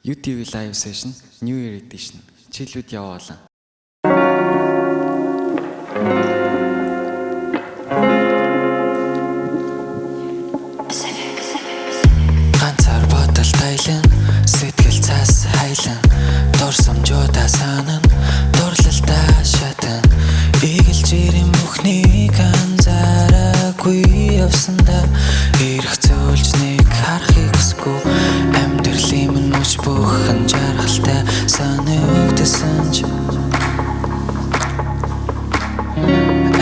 UTV Live Session New Year Edition. Чиглүүд явуулаа. Ганцаар бодол тайлан, сэтгэл цаас хайлан, дурсамжуудаа санан, дурлалтаа шатан, игэлж ирэн бүхнийг анзаараагүй явсандаа ирэх зөвлжнийг харахыг хүсгүй амьдралын минь мөч бүхэн жаргалтай санагдсан ч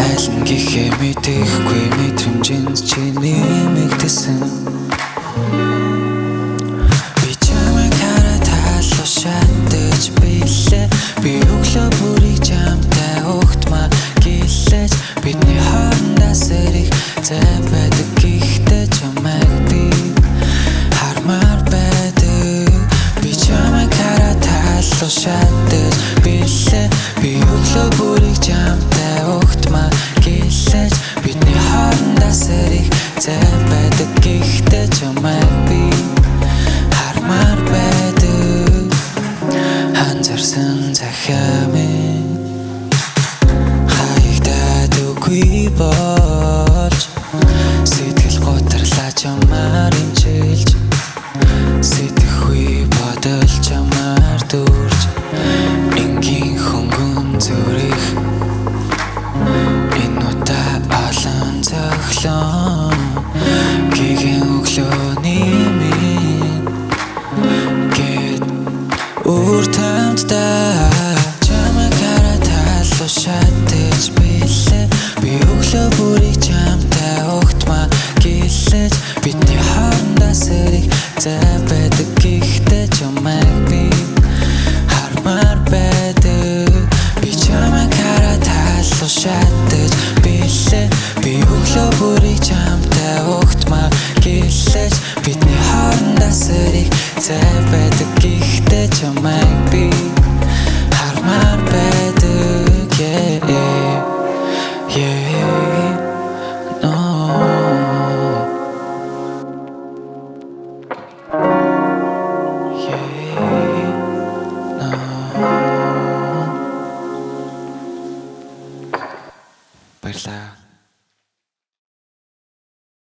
аль нь гэхээ мэдэхгүй мэдрэмжинд чи нэмэгдэсэн би чамайг хараад хаалуу шатаж билээ би өглөө бүрийг чамтай угтмаа гэлээж бидний хоорондоо сэрих зай байдаг гэхдээ чамайг би хармаар байдаг би чамайг хараад хаалуу шатаж билээ би өглөө бүрийг чамтай угтмаа гэлээж бидний хоорондоо сэрих зай байдаг гэхдээ чамайг би хармаар байдаг ханзарсан захиа минь хаягдаад үгүй болж сэтгэл готрлаа чамаар имчилж сэтгэхгүй бодол чамаар дурж энгийн хөнгөн зүрх энэ удаа олон зохлон гэгэн өглөөний минь гэд үр таамтдаа